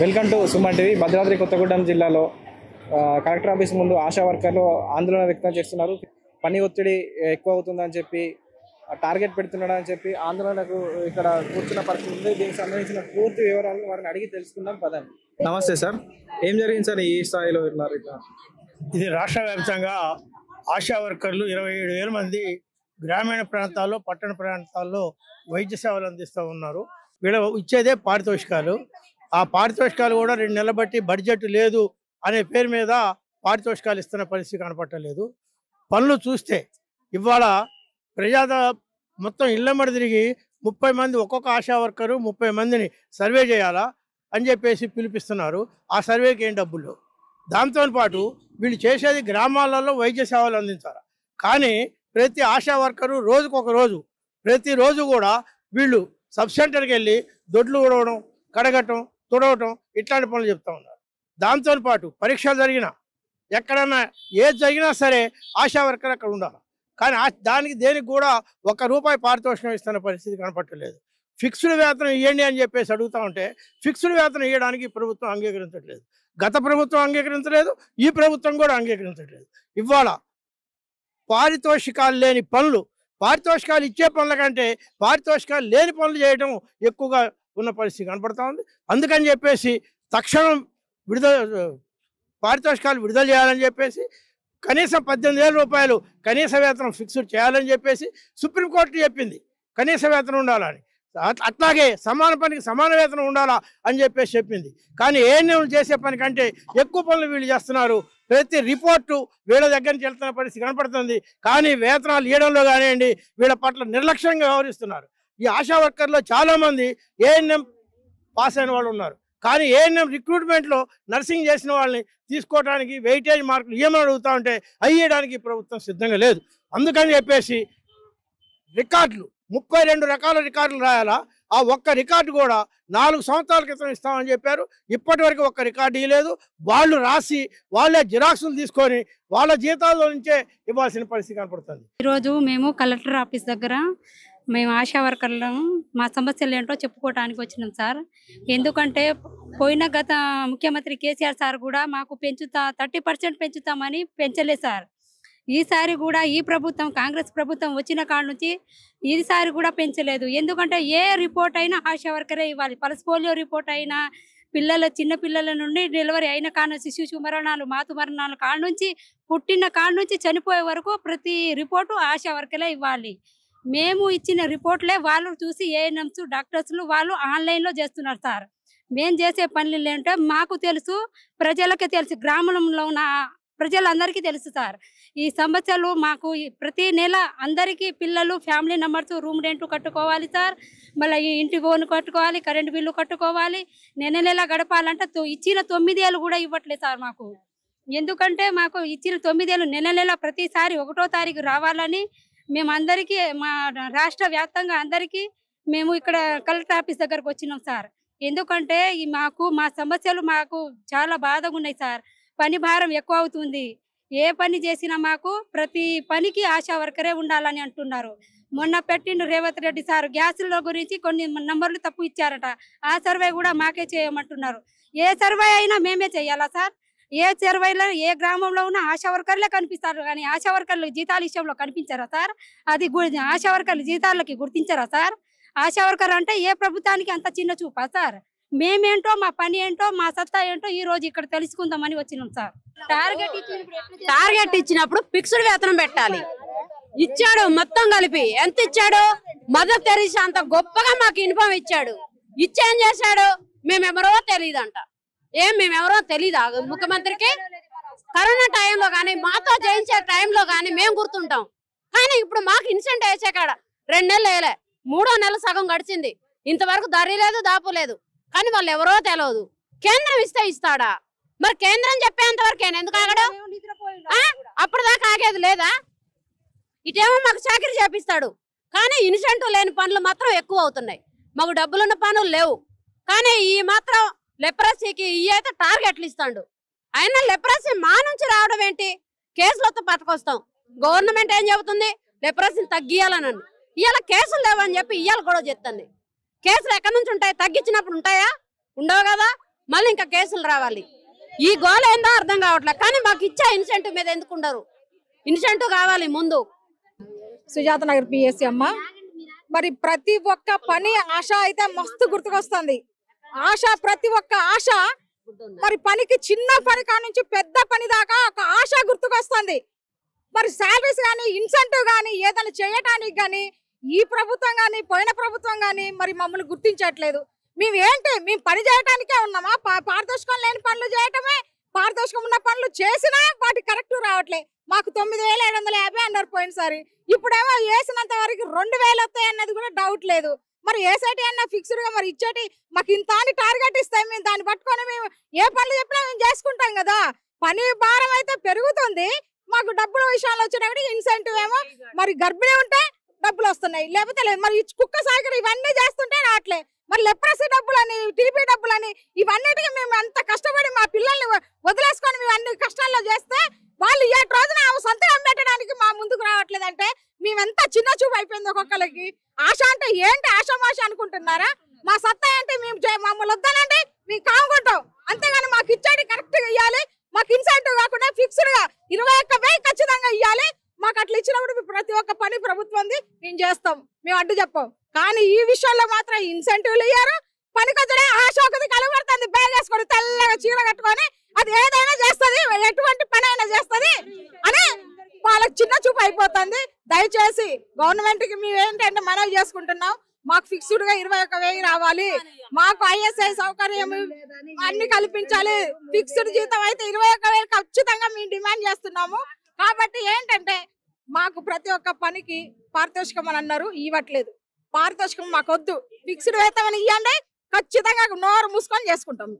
Welcome to Suman TV. Bhadradri Kothagudem జిల్లాలో collector office ముందు ఆశా వర్కర్లు ఆందోళన వ్యక్తం చేస్తున్నారు. పని ఒత్తిడి ఎక్కువ అవుతుందని చెప్పి టార్గెట్ పెడుతున్నాడని చెప్పి ఆందోళనకు ఇక్కడ కూర్చున్న పరిస్థితి ఉంది. దీనికి సంబంధించిన పూర్తి వివరాలను వారిని అడిగి తెలుసుకుందాం పదండి. నమస్తే సార్, ఏం జరిగింది సార్? ఈ స్థాయిలో ఉన్నారు ఇట్లా? ఇది రాష్ట్ర వ్యాప్తంగా ఆశా వర్కర్లు 27,000 మంది గ్రామీణ ప్రాంతాల్లో పట్టణ ప్రాంతాల్లో వైద్య సేవలు అందిస్తూ ఉన్నారు. వీళ్ళ ఇచ్చేదే పారితోషికాలు. ఆ పారితోషికాలు కూడా 2 నెలల బట్టి బడ్జెట్ లేదు అనే పేరు మీద పారితోషికాలు ఇస్తున్న పరిస్థితి కనపట్టలేదు. పనులు చూస్తే ఇవాళ మొత్తం ఇళ్ళమ్మడి తిరిగి 30 మంది ఒక్కొక్క ఆశా వర్కరు 30 మందిని సర్వే చేయాలా అని చెప్పేసి పిలిపిస్తున్నారు. ఆ సర్వేకి ఏం డబ్బులు. దాంతోపాటు వీళ్ళు చేసేది గ్రామాలలో వైద్య సేవలు అందించాలి. కానీ ప్రతి ఆశా వర్కరు రోజుకొక రోజు ప్రతిరోజు కూడా వీళ్ళు సబ్ సెంటర్కి వెళ్ళి దొడ్లు ఊడవడం, కడగటం, తుడవటం ఇట్లాంటి పనులు చెప్తూ ఉన్నారు. దాంతోపాటు పరీక్షలు జరిగినా ఎక్కడన్నా ఏది జరిగినా సరే ఆశా వర్కర్ అక్కడ ఉండాలి. కానీ దేనికి కూడా ₹1 పారితోషికం ఇస్తున్న పరిస్థితి కనపట్టలేదు. ఫిక్స్డ్ వేతనం ఇవ్వండి అని చెప్పేసి అడుగుతూ ఉంటే ఫిక్స్డ్ వేతనం ఇవ్వడానికి ప్రభుత్వం అంగీకరించట్లేదు. గత ప్రభుత్వం అంగీకరించలేదు, ఈ ప్రభుత్వం కూడా అంగీకరించట్లేదు. ఇవాళ పారితోషికాలు లేని పనులు, పారితోషికాలు ఇచ్చే పనుల కంటే పారితోషికాలు లేని పనులు చేయడం ఎక్కువగా ఉన్న పరిస్థితి కనపడుతూ ఉంది. అందుకని చెప్పేసి తక్షణం పారితోషికాలు విడుదల చేయాలని చెప్పేసి కనీసం ₹18,000 కనీస వేతనం ఫిక్స్డ్ చేయాలని చెప్పేసి సుప్రీంకోర్టు చెప్పింది. కనీస వేతనం ఉండాలని, అట్లాగే సమాన పనికి సమాన వేతనం ఉండాలా అని చెప్పేసి చెప్పింది. కానీ ఏఎన్ఎంలు చేసే పని కంటే ఎక్కువ పనులు వీళ్ళు చేస్తున్నారు. ప్రతి రిపోర్టు వీళ్ళ దగ్గర నుంచి వెళ్తున్న పరిస్థితి కనపడుతుంది. కానీ వేతనాలు ఇవ్వడంలో కానివ్వండి వీళ్ళ పట్ల నిర్లక్ష్యంగా వ్యవహరిస్తున్నారు. ఈ ఆశా వర్కర్లో చాలామంది ఏఎన్ఎం పాస్ అయిన వాళ్ళు ఉన్నారు. కానీ ఏఎన్ఎం రిక్రూట్మెంట్లో నర్సింగ్ చేసిన వాళ్ళని తీసుకోవడానికి వెయిటేజ్ మార్కులు ఇవ్వమని అడుగుతూ ఉంటే అయ్యేయడానికి ప్రభుత్వం సిద్ధంగా లేదు. అందుకని చెప్పేసి రికార్డులు 32 రకాల రికార్డులు రాయాలా. ఆ ఒక్క రికార్డు కూడా 4 సంవత్సరాల క్రితం ఇస్తామని చెప్పారు. ఇప్పటి వరకు ఒక్క రికార్డు ఇవ్వలేదు. వాళ్ళు రాసి వాళ్ళే జిరాక్సులు తీసుకొని వాళ్ళ జీతాల్లో నుంచే ఇవ్వాల్సిన పరిస్థితి కనపడుతుంది. ఈరోజు మేము కలెక్టర్ ఆఫీస్ దగ్గర మేము ఆశా వర్కర్లను మా సమస్యలు ఏంటో చెప్పుకోవడానికి వచ్చినాం సార్. ఎందుకంటే గత ముఖ్యమంత్రి కేసీఆర్ సార్ కూడా మాకు 30% పెంచుతామని పెంచలేదు సార్. ఈసారి కూడా ఈ ప్రభుత్వం కాంగ్రెస్ ప్రభుత్వం వచ్చిన కాడ నుంచి ఈసారి కూడా పెంచలేదు. ఎందుకంటే ఏ రిపోర్ట్ అయినా ఆశా వర్కరే ఇవ్వాలి. పల్స్ పోలియో రిపోర్ట్ అయినా చిన్న పిల్లల నుండి డెలివరీ అయిన కాడ నుంచి శిశు మరణాలు, మాతృ మరణాలు కాడ నుంచి పుట్టిన కాడ నుంచి చనిపోయే వరకు ప్రతి రిపోర్టు ఆశా వర్కరే ఇవ్వాలి. మేము ఇచ్చిన రిపోర్ట్లే వాళ్ళు చూసి ఏఎన్ఎంస్ డాక్టర్స్లు వాళ్ళు ఆన్లైన్లో చేస్తున్నారు సార్. మేము చేసే పనులు ఏంటో మాకు తెలుసు, ప్రజలకే తెలుసు, గ్రామంలో ఉన్న ప్రజలందరికీ తెలుసు సార్. ఈ సమస్యలు మాకు ప్రతి నెల అందరికీ పిల్లలు, ఫ్యామిలీ మెంబర్స్ రూమ్ రెంట్ కట్టుకోవాలి సార్. మళ్ళీ ఇంటి ఓన్ కట్టుకోవాలి, కరెంటు బిల్లు కట్టుకోవాలి. నెల గడపాలంటే ఇచ్చిన 9 ఏళ్ళు కూడా ఇవ్వట్లేదు సార్ మాకు. ఎందుకంటే మాకు ఇచ్చిన 9 ఏళ్ళు నెల ప్రతిసారి 1వ తారీఖు రావాలని మేము అందరికీ మా రాష్ట్ర వ్యాప్తంగా అందరికీ మేము ఇక్కడ కలెక్టర్ ఆఫీస్ దగ్గరకు వచ్చినాం సార్. ఎందుకంటే మా సమస్యలు మాకు చాలా బాధగా ఉన్నాయి సార్. పని భారం ఎక్కువ అవుతుంది. ఏ పని చేసినా మాకు ప్రతి పనికి ఆశా వర్కరే ఉండాలని అంటున్నారు. మొన్న పెట్టిండు రేవంత్ రెడ్డి సార్ గ్యాసుల గురించి కొన్ని నంబర్లు తప్పు ఇచ్చారట. ఆ సర్వే కూడా మాకే చేయమంటున్నారు. ఏ సర్వే అయినా మేమే చేయాలా సార్? ఏ సర్వేలో ఏ గ్రామంలో ఉన్న ఆశా వర్కర్లే కనిపిస్తారు, కానీ ఆశా వర్కర్లు జీతాల విషయంలో కనిపించారా సార్? అది ఆశా వర్కర్లు జీతాలకి గుర్తించారా సార్? ఆశా వర్కర్ అంటే ఏ ప్రభుత్వానికి అంత చిన్న చూపా సార్? మేమేంటో, మా పని ఏంటో, మా సత్తా ఏంటో ఈ రోజు ఇక్కడ తెలుసుకుందామని వచ్చినాం సార్. టార్గెట్ ఇచ్చినప్పుడు ఫిక్స్డ్ వేతనం పెట్టాలి. ఇచ్చాడు మొత్తం కలిపి. ఎంత ఇచ్చాడు? మదర్ తెరీసా అంత గొప్పగా మాకు ఇన్ఫామ్ ఇచ్చాడు. ఇచ్చేం చేశాడు? మేమెవరో తెలియదంట. మేమెవరో తెలీదా ముఖ్యమంత్రికి? కరోనా టైంలో కానీ మాతో చేయించే టైంలో కానీ మేము గుర్తుంటాం. కానీ ఇప్పుడు మాకు ఇన్సెంట్ వేసే కాడ 2 నెలలు వేయలే, 3వ నెల సగం గడిచింది. ఇంతవరకు దరి లేదు, దాపు లేదు. కానీ వాళ్ళు ఎవరో తెలియదు. కేంద్రం ఇస్తే ఇస్తాడా? మరి కేంద్రం చెప్పేంత వరకు ఎందుకు ఆగడు? అప్పటిదాకా ఆగేది లేదా? ఇటేమో మాకు చాకరీ చేపిస్తాడు, కానీ ఇన్సెంటివ్ లేని పనులు మాత్రం ఎక్కువ అవుతున్నాయి. మాకు డబ్బులున్న పనులు లేవు. కానీ ఈ మాత్రం లెప్రసీకి అయితే టార్గెట్లు ఇస్తాడు. అయినా లెప్రసీ మా నుంచి రావడం ఏంటి? కేసులతో పట్టుకొస్తాం. గవర్నమెంట్ ఏం చెబుతుంది? లెప్రసీని తగ్గియాలని. ఇవాళ కేసులు లేవని చెప్పి ఇవాళ గొడవ చేస్తుంది. కేసులు ఎక్కడి నుంచి ఉంటాయి? తగ్గించినప్పుడు ఉంటాయా? ఉండవు కదా. మళ్ళీ ఇంకా కేసులు రావాలి. ఈ గోల ఏందో అర్థం కావట్లేదు. కానీ మాకు ఇచ్చే ఇన్సెంటివ్ మీద ఎందుకు ఉండరు? ఇన్సెంటివ్ కావాలి ముందు. సుజాత నగర్ పిఎస్సి అమ్మ. మరి ప్రతి ఒక్క పని ఆశ అయితే మస్తు గుర్తుకొస్తుంది. ఆశ, ప్రతి ఒక్క ఆశ, మరి పనికి చిన్న పని కాడ నుంచి పెద్ద పని దాకా ఒక ఆశ గుర్తుకొస్తుంది. మరి శాలరీస్ కానీ ఇన్సెంటివ్ కానీ ఏదైనా చేయటానికి కానీ ఈ ప్రభుత్వం కానీ పోయిన ప్రభుత్వం కానీ మరి మమ్మల్ని గుర్తించట్లేదు. మేము పని చేయటానికే ఉన్నామా? పారదర్శకం లేని పనులు చేయటమే. పారదర్శకం ఉన్న పనులు చేసినా వాటి కరెక్ట్ రావట్లే. మాకు 9,750 అన్నారు పోయినసారి. ఇప్పుడేమో వేసినంత వరకు 2,000 వస్తాయి అన్నది కూడా డౌట్ లేదు. మరి ఏసైటీ అన్న ఫిక్స్డ్ గా మరి ఇచ్చేటి మాకు ఇంత అని టార్గెట్ ఇస్తాయి. మేము దాన్ని పట్టుకొని మేము ఏ పనులు చెప్పినా మేము చేసుకుంటాం కదా. పని భారం అయితే పెరుగుతుంది. మాకు డబ్బుల విషయాలు వచ్చేటప్పుడు ఇన్సెంటివ్ ఏమో మరి గర్భిణీ ఉంటే డబ్బులు వస్తున్నాయి, లేకపోతే లేదు. మరి కుక్క సాగర్ ఇవన్నీ చేస్తుంటే రావట్లే. మరి లెప్రసీ డబ్బులని, టీబీ డబ్బులని, ఇవన్నిటికీ మేము అంత కష్టపడి మా పిల్లల్ని వదిలేసుకొని మేము అన్ని కష్టాల్లో చేస్తే వాళ్ళు ఏ రోజున సంతకం పెట్టడానికి మా ముందుకు రావట్లేదంటే మేమెంత చిన్న చూపు అయిపోయింది ఒక్కొక్కరికి. ఆశ అంటే ఏంటి? ఆశామాష అనుకుంటున్నారా? మా సత్తా అంటే మేము మమ్మల్ని వద్దానంటే మేము కాముకుంటాం. అంతేగాని మాకు ఇచ్చేది కరెక్ట్ గా ఇవ్వాలి. మాకు ఇన్సెంటివ్ కాకుండా ఫిక్స్డ్ గా 21,000 ఖచ్చితంగా ఇవ్వాలి. మాకు అట్లా ఇచ్చినప్పుడు ప్రతి ఒక్క పని ప్రభుత్వంది మేము చేస్తాం, మేము అడ్డు చెప్పాం. కానీ ఈ విషయంలో మాత్రం ఇన్సెంటివ్లు ఇయ్యారు. పనికొచ్చడే ఆశ ఒకటి కలబడుతుంది. బ్యాగ్ వేసుకొని తెల్లగా చీర కట్టుకొని అది ఏదైనా చేస్తుంది, ఎటువంటి పని అయినా చేస్తుంది అని వాళ్ళకి చిన్న చూపు అయిపోతుంది. దయచేసి గవర్నమెంట్ కి మేము ఏంటంటే మనవి చేసుకుంటున్నాం. మాకు ఫిక్స్డ్ గా 21,000 రావాలి. మాకు ఐఎస్ఐ సౌకర్యం అన్ని కల్పించాలి. ఫిక్స్డ్ జీతం అయితే 21,000 ఖచ్చితంగా మేము డిమాండ్ చేస్తున్నాము. కాబట్టి ఏంటంటే మాకు ప్రతి ఒక్క పనికి పారితోషికం అని అన్నారు, ఇవ్వట్లేదు. పారితోషికం మాకు వద్దు. ఫిక్స్డ్ వేతనం ఇవ్వండి, ఖచ్చితంగా నోరు మూసుకొని చేసుకుంటాం.